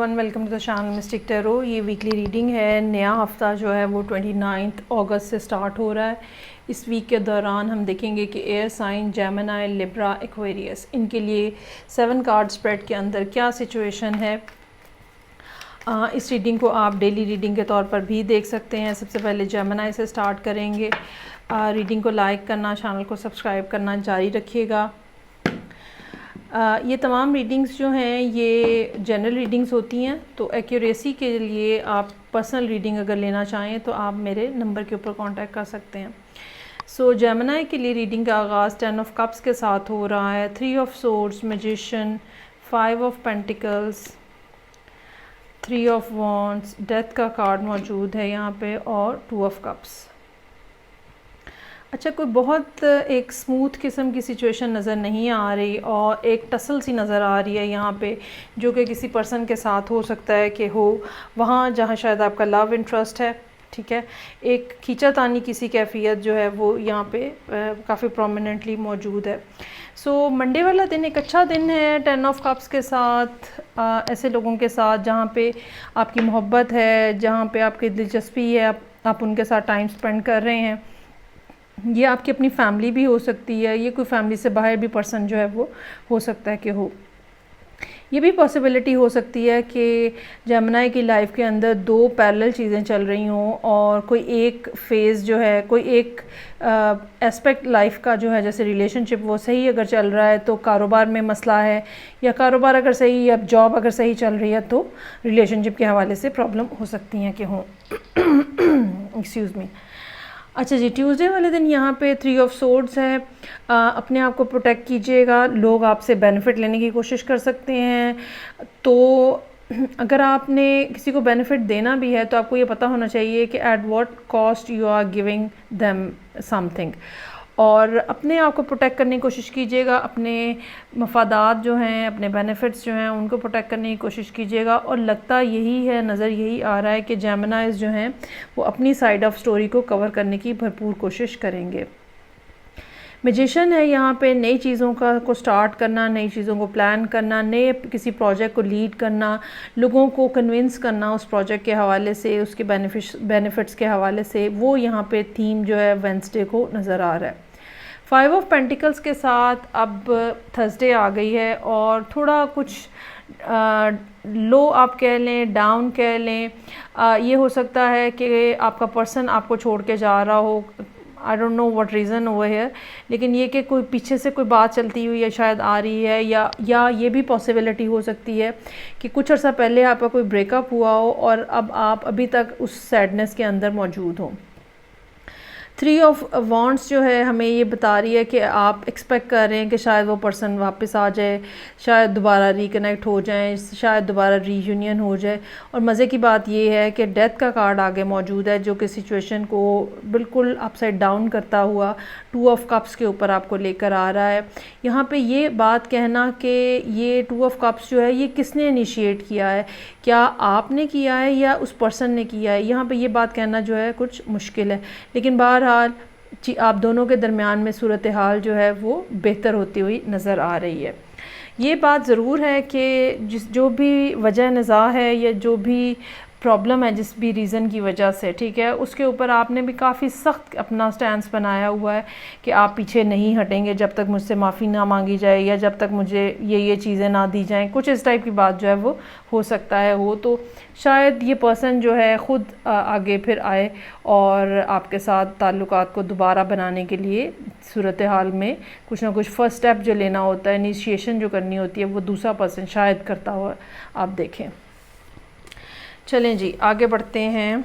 Everyone, welcome to the channel mystic tarot. ये weekly reading है। नया हफ्ता जो है वो 29 अगस्त से स्टार्ट हो रहा है। इस वीक के दौरान हम देखेंगे कि air sign, Gemini, Libra, Aquarius, इनके लिए 7 कार्ड स्प्रेड के अंदर क्या सिचुएशन है। इस रीडिंग को आप डेली रीडिंग के तौर पर भी देख सकते हैं। सबसे पहले जेमिनी से स्टार्ट करेंगे। रीडिंग को लाइक करना, चैनल को सब्सक्राइब करना जारी रखिएगा। ये तमाम रीडिंग्स जो हैं ये जनरल रीडिंग्स होती हैं, तो एक्यूरेसी के लिए आप पर्सनल रीडिंग अगर लेना चाहें तो आप मेरे नंबर के ऊपर कांटेक्ट कर सकते हैं। सो जेमिनी के लिए रीडिंग का आगाज़ 10 ऑफ कप्स के साथ हो रहा है। 3 of swords, magician, 5 of pentacles, 3 of wands, death का कार्ड मौजूद है यहाँ पे, और 2 ऑफ कप्स। अच्छा, कोई बहुत एक स्मूथ किस्म की सिचुएशन नज़र नहीं आ रही और एक टसल सी नज़र आ रही है यहाँ पे, जो कि किसी पर्सन के साथ हो सकता है कि हो वहाँ जहाँ शायद आपका लव इंटरेस्ट है। ठीक है, एक खींचातानी किसी कैफियत जो है वो यहाँ पे काफ़ी प्रोमिनेंटली मौजूद है। सो मंडे वाला दिन एक अच्छा दिन है 10 ऑफ कप्स के साथ। ऐसे लोगों के साथ जहाँ पे आपकी मोहब्बत है, जहाँ पे आपकी दिलचस्पी है, आप उनके साथ टाइम स्पेंड कर रहे हैं। ये आपकी अपनी फैमिली भी हो सकती है, ये कोई फैमिली से बाहर भी पर्सन जो है वो हो सकता है कि हो। ये भी पॉसिबिलिटी हो सकती है कि जेमिनी की लाइफ के अंदर 2 पैरेलल चीज़ें चल रही हों और कोई एक फेज़ जो है, कोई एक एस्पेक्ट लाइफ का जो है, जैसे रिलेशनशिप वो सही अगर चल रहा है तो कारोबार में मसला है, या कारोबार अगर सही या जॉब अगर सही चल रही है तो रिलेशनशिप के हवाले से प्रॉब्लम हो सकती हैं कि हों। Excuse me. अच्छा जी, ट्यूसडे वाले दिन यहाँ पे 3 ऑफ सोर्ड्स है। अपने आप को प्रोटेक्ट कीजिएगा। लोग आपसे बेनिफिट लेने की कोशिश कर सकते हैं, तो अगर आपने किसी को बेनिफिट देना भी है तो आपको ये पता होना चाहिए कि at what cost you are giving them something, और अपने आप को प्रोटेक्ट करने की कोशिश कीजिएगा। अपने मफादात जो हैं, अपने बेनिफिट्स जो हैं, उनको प्रोटेक्ट करने की कोशिश कीजिएगा। और लगता यही है, नज़र यही आ रहा है कि जेमिनीज़ जो हैं वो अपनी साइड ऑफ स्टोरी को कवर करने की भरपूर कोशिश करेंगे। मैजिशियन है यहाँ पे, नई चीज़ों को स्टार्ट करना, नई चीज़ों को प्लान करना, नए किसी प्रोजेक्ट को लीड करना, लोगों को कन्विंस करना उस प्रोजेक्ट के हवाले से, उसके बेनिफिट्स के हवाले से, वो यहाँ पे थीम जो है वेंसडे को नज़र आ रहा है। 5 ऑफ पेंटिकल्स के साथ अब थर्सडे आ गई है और थोड़ा कुछ लो आप कह लें, डाउन कह लें। ये हो सकता है कि आपका पर्सन आपको छोड़ के जा रहा हो। I don't know what reason over here, लेकिन ये कि कोई पीछे से कोई बात चलती हुई है शायद आ रही है, या ये भी पॉसिबिलिटी हो सकती है कि कुछ अर्सा पहले आपका कोई ब्रेकअप हुआ हो और अब आप अभी तक उस सैडनेस के अंदर मौजूद हो। 3 ऑफ वॉन्ड्स जो है हमें ये बता रही है कि आप एक्सपेक्ट कर रहे हैं कि शायद वो पर्सन वापस आ जाए, शायद दोबारा रिकनेक्ट हो जाए, शायद दोबारा रीयूनियन हो जाए। और मज़े की बात ये है कि डेथ का कार्ड आगे मौजूद है, जो कि सिचुएशन को बिल्कुल अपसाइड डाउन करता हुआ 2 ऑफ कप्स के ऊपर आपको लेकर आ रहा है। यहाँ पे ये बात कहना कि ये 2 ऑफ कप्स जो है ये किसने इनिशिएट किया है, क्या आपने किया है या उस पर्सन ने किया है, यहाँ पे ये बात कहना जो है कुछ मुश्किल है। लेकिन बहरहाल आप दोनों के दरमियान में सूरत हाल जो है वो बेहतर होती हुई नज़र आ रही है। ये बात ज़रूर है कि जो भी वजह निज़ा है या जो भी प्रॉब्लम है, जिस भी रीज़न की वजह से, ठीक है, उसके ऊपर आपने भी काफ़ी सख्त अपना स्टैंस बनाया हुआ है कि आप पीछे नहीं हटेंगे जब तक मुझसे माफ़ी ना मांगी जाए, या जब तक मुझे ये चीज़ें ना दी जाएं। कुछ इस टाइप की बात जो है वो हो सकता है हो, तो शायद ये पर्सन जो है ख़ुद आगे फिर आए और आपके साथ ताल्लुकात को दोबारा बनाने के लिए सूरत हाल में कुछ ना कुछ फ़र्स्ट स्टेप जो लेना होता है, इनिशिएशन जो करनी होती है, वो दूसरा पर्सन शायद करता हुआ आप देखें। चलें जी, आगे बढ़ते हैं।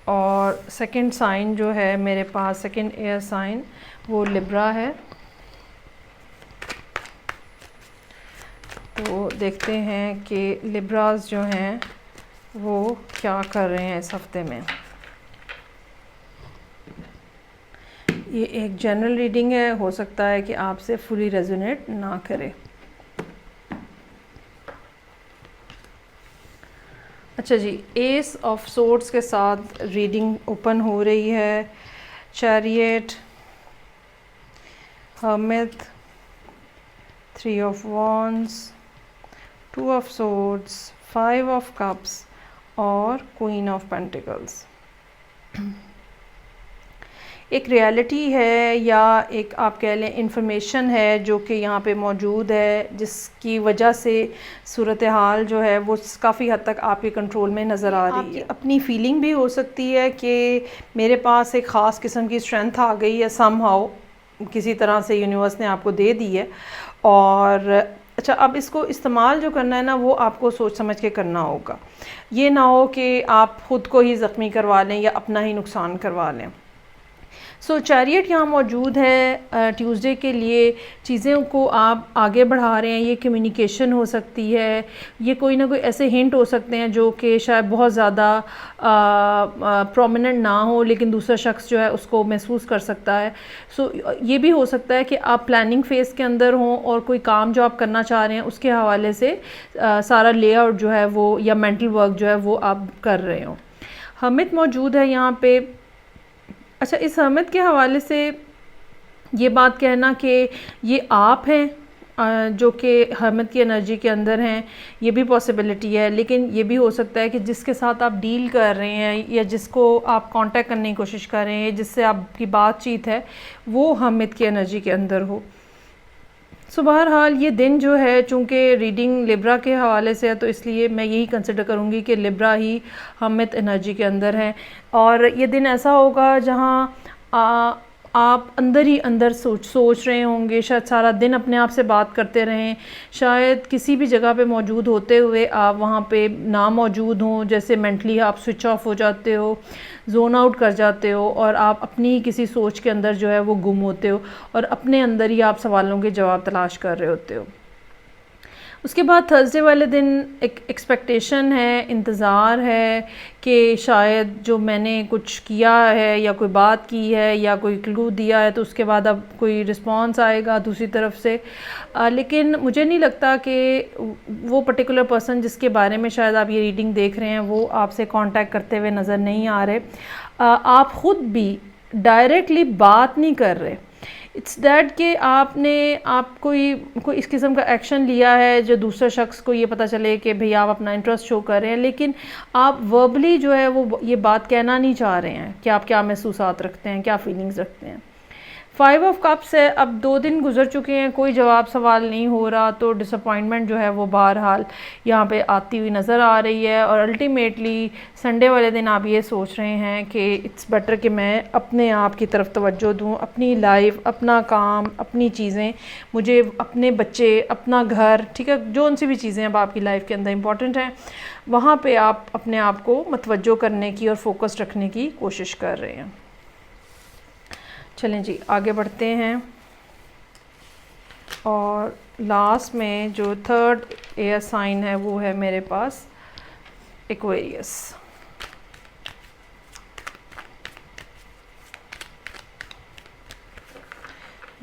और सेकंड साइन जो है मेरे पास, सेकंड एयर साइन, वो लिब्रा है। तो देखते हैं कि लिब्रास जो हैं वो क्या कर रहे हैं इस हफ्ते में। ये एक जनरल रीडिंग है, हो सकता है कि आपसे फुली रेजोनेट ना करे। अच्छा जी, एस ऑफ सोर्ड्स के साथ रीडिंग ओपन हो रही है। Chariot, hermit, 3 of wands, two of swords, 5 of cups और क्वीन ऑफ पेंटिकल्स। एक रियलिटी है या एक आप कह लें इंफॉर्मेशन है जो कि यहाँ पे मौजूद है, जिसकी वजह से सूरत हाल जो है वो काफ़ी हद तक आपके कंट्रोल में नज़र आ रही है। अपनी फीलिंग भी हो सकती है कि मेरे पास एक ख़ास किस्म की स्ट्रेंथ आ गई है, समहाउ किसी तरह से यूनिवर्स ने आपको दे दी है। और अच्छा, अब इसको इस्तेमाल जो करना है ना, वो आपको सोच समझ के करना होगा। ये ना हो कि आप ख़ुद को ही ज़ख्मी करवा लें या अपना ही नुकसान करवा लें। सो चैरियट यहाँ मौजूद है ट्यूसडे के लिए। चीज़ों को आप आगे बढ़ा रहे हैं, ये कम्युनिकेशन हो सकती है, ये कोई ना कोई ऐसे हिंट हो सकते हैं जो कि शायद बहुत ज़्यादा प्रोमिनेंट ना हो, लेकिन दूसरा शख्स जो है उसको महसूस कर सकता है। सो ये भी हो सकता है कि आप प्लानिंग फ़ेज़ के अंदर हों और कोई काम जो आप करना चाह रहे हैं उसके हवाले से सारा लेआउट जो है वो या मेंटल वर्क जो है वो आप कर रहे हों। हमिद मौजूद है यहाँ पे। अच्छा, इस हमिद के हवाले से ये बात कहना कि ये आप हैं जो कि हमिद की एनर्जी के अंदर हैं, ये भी पॉसिबिलिटी है। लेकिन ये भी हो सकता है कि जिसके साथ आप डील कर रहे हैं या जिसको आप कांटेक्ट करने की कोशिश कर रहे हैं, जिससे आपकी बातचीत है, वो हमिद की एनर्जी के अंदर हो। सो बहरहाल ये दिन जो है, चूँकि रीडिंग लिब्रा के हवाले से है, तो इसलिए मैं यही कंसिडर करूँगी कि लिब्रा ही हमिद एनर्जी के अंदर है। और ये दिन ऐसा होगा जहाँ आप अंदर ही अंदर सोच रहे होंगे, शायद सारा दिन अपने आप से बात करते रहें, शायद किसी भी जगह पे मौजूद होते हुए आप वहाँ पे ना मौजूद हों, जैसे मेंटली आप स्विच ऑफ हो जाते हो, जोन आउट कर जाते हो और आप अपनी किसी सोच के अंदर जो है वो गुम होते हो और अपने अंदर ही आप सवालों के जवाब तलाश कर रहे होते हो। उसके बाद थर्सडे वाले दिन एक एक्सपेक्टेशन है, इंतज़ार है कि शायद जो मैंने कुछ किया है या कोई बात की है या कोई क्लू दिया है तो उसके बाद अब कोई रिस्पॉन्स आएगा दूसरी तरफ से। लेकिन मुझे नहीं लगता कि वो पर्टिकुलर पर्सन जिसके बारे में शायद आप ये रीडिंग देख रहे हैं वो आपसे कांटेक्ट करते हुए नज़र नहीं आ रहे। आप ख़ुद भी डायरेक्टली बात नहीं कर रहे। इट्स दैट कि आप कोई इस किस्म का एक्शन लिया है जो दूसरे शख्स को ये पता चले कि भई आप अपना इंटरेस्ट शो कर रहे हैं, लेकिन आप वर्बली जो है वो ये बात कहना नहीं चाह रहे हैं कि आप क्या महसूसात रखते हैं, क्या फीलिंग्स रखते हैं। 5 ऑफ कप्स है। अब 2 दिन गुजर चुके हैं, कोई जवाब सवाल नहीं हो रहा, तो डिसअपॉइंटमेंट जो है वो बहरहाल यहाँ पे आती हुई नज़र आ रही है। और अल्टीमेटली संडे वाले दिन आप ये सोच रहे हैं कि इट्स बेटर कि मैं अपने आप की तरफ तवज्जो दूँ, अपनी लाइफ, अपना काम, अपनी चीज़ें, मुझे अपने बच्चे, अपना घर, ठीक है, जो उनसी भी चीज़ें अब आपकी लाइफ के अंदर इंपॉर्टेंट हैं, वहाँ पे आप अपने आप को मतवज्जो करने की और फोकस रखने की कोशिश कर रहे हैं। चलें जी, आगे बढ़ते हैं। और लास्ट में जो थर्ड एयर साइन है वो है मेरे पास एक्वेरियस।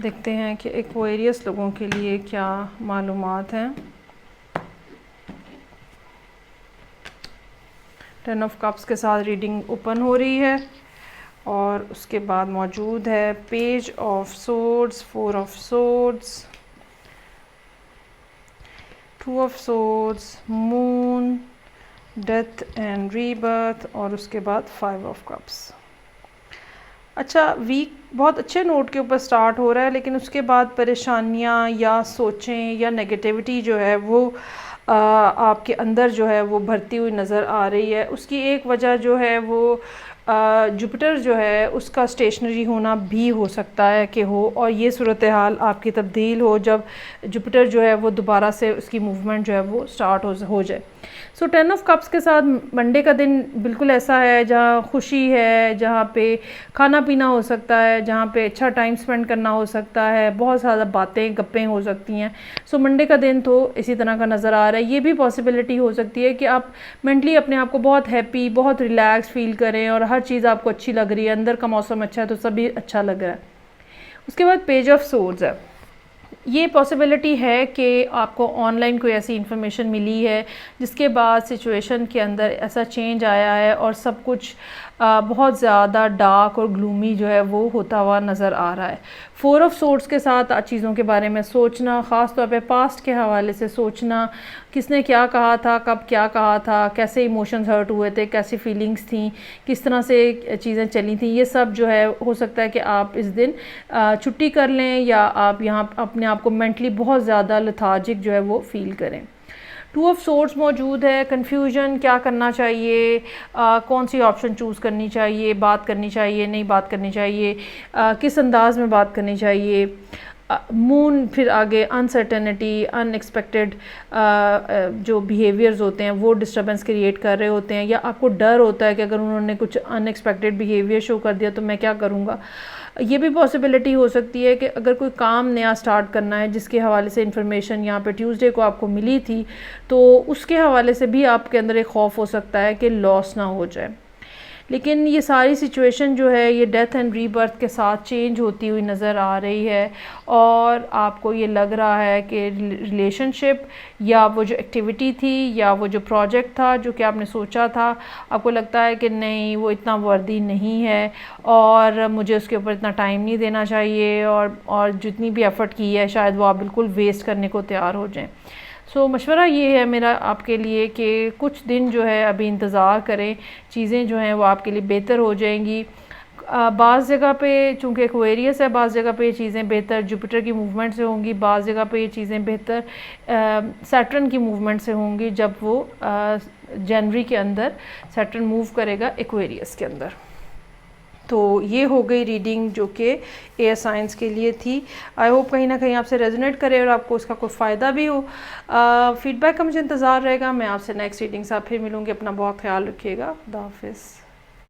देखते हैं कि एक्वेरियस लोगों के लिए क्या मालूमात हैं। 10 ऑफ कप्स के साथ रीडिंग ओपन हो रही है और उसके बाद मौजूद है page of swords, 4 of swords, 2 of swords, moon, death and rebirth और उसके बाद 5 ऑफ कप्स। अच्छा, वीक बहुत अच्छे नोट के ऊपर स्टार्ट हो रहा है, लेकिन उसके बाद परेशानियां या सोचें या नेगेटिविटी जो है वो आपके अंदर जो है वो भरती हुई नज़र आ रही है। उसकी एक वजह जो है वो जुपिटर जो है उसका स्टेशनरी होना भी हो सकता है कि हो, और ये सूरत हाल आपकी तब्दील हो जब जुपिटर जो है वो दोबारा से उसकी मूवमेंट जो है वो स्टार्ट हो जाए। सो 10 ऑफ कप्स के साथ मंडे का दिन बिल्कुल ऐसा है जहाँ खुशी है, जहाँ पे खाना पीना हो सकता है, जहाँ पे अच्छा टाइम स्पेंड करना हो सकता है, बहुत ज़्यादा बातें गप्पें हो सकती हैं। सो मंडे का दिन तो इसी तरह का नज़र आ रहा है। ये भी पॉसिबिलिटी हो सकती है कि आप मेंटली अपने आप को बहुत हैप्पी, बहुत रिलैक्स फील करें और हर चीज़ आपको अच्छी लग रही है, अंदर का मौसम अच्छा है तो सभी अच्छा लग रहा है। उसके बाद पेज ऑफ सोर्ड्स है। ये पॉसिबिलिटी है कि आपको ऑनलाइन कोई ऐसी इन्फॉर्मेशन मिली है जिसके बाद सिचुएशन के अंदर ऐसा चेंज आया है और सब कुछ बहुत ज़्यादा डार्क और ग्लूमी जो है वो होता हुआ नज़र आ रहा है। 4 ऑफ सोर्ड्स के साथ चीज़ों के बारे में सोचना, ख़ास तौर पे पास्ट के हवाले से सोचना, किसने क्या कहा था, कब क्या कहा था, कैसे इमोशंस हर्ट हुए थे, कैसी फीलिंग्स थी, किस तरह से चीज़ें चली थी, ये सब जो है हो सकता है कि आप इस दिन छुट्टी कर लें या आप यहाँ अपने आप को मेंटली बहुत ज़्यादा लेथार्जिक जो है वो फील करें। 2 ऑफ सोर्ड्स मौजूद है, कन्फ्यूजन, क्या करना चाहिए, कौन सी ऑप्शन चूज़ करनी चाहिए, बात करनी चाहिए, नहीं बात करनी चाहिए, किस अंदाज में बात करनी चाहिए। मून फिर आगे अनसर्टेनिटी, अनएक्सपेक्टेड जो बिहेवियर्स होते हैं वो डिस्टर्बेंस क्रिएट कर रहे होते हैं, या आपको डर होता है कि अगर उन्होंने कुछ अनएक्सपेक्टेड बिहेवियर शो कर दिया तो मैं क्या करूँगा। ये भी पॉसिबिलिटी हो सकती है कि अगर कोई काम नया स्टार्ट करना है जिसके हवाले से इंफॉर्मेशन यहाँ पे ट्यूसडे को आपको मिली थी, तो उसके हवाले से भी आपके अंदर एक खौफ हो सकता है कि लॉस ना हो जाए। लेकिन ये सारी सिचुएशन जो है ये डेथ एंड रीबर्थ के साथ चेंज होती हुई नज़र आ रही है, और आपको ये लग रहा है कि रिलेशनशिप या वो जो एक्टिविटी थी या वो जो प्रोजेक्ट था जो कि आपने सोचा था, आपको लगता है कि नहीं वो इतना वर्दी नहीं है और मुझे उसके ऊपर इतना टाइम नहीं देना चाहिए, और जितनी भी एफ़र्ट की है शायद वो आप बिल्कुल वेस्ट करने को तैयार हो जाएं। सो मशवरा ये है मेरा आपके लिए कि कुछ दिन जो है अभी इंतज़ार करें, चीज़ें जो हैं वो आपके लिए बेहतर हो जाएंगी। बाज़ जगह पे चूँकि एक्वेरियस है, बाज़ जगह पे ये चीज़ें बेहतर जुपिटर की मूवमेंट से होंगी, बाज़ जगह पे ये चीज़ें बेहतर सैटर्न की मूवमेंट से होंगी जब वो जनवरी के अंदर सैटर्न मूव करेगा एक्वेरियस के अंदर। तो ये हो गई रीडिंग जो कि एयर साइंस के लिए थी। आई होप कहीं ना कहीं आपसे रेजोनेट करे और आपको उसका कोई फ़ायदा भी हो। फीडबैक का मुझे इंतज़ार रहेगा। मैं आपसे नेक्स्ट रीडिंग से फिर मिलूँगी। अपना बहुत ख्याल रखिएगा। खुदा हाफिज़।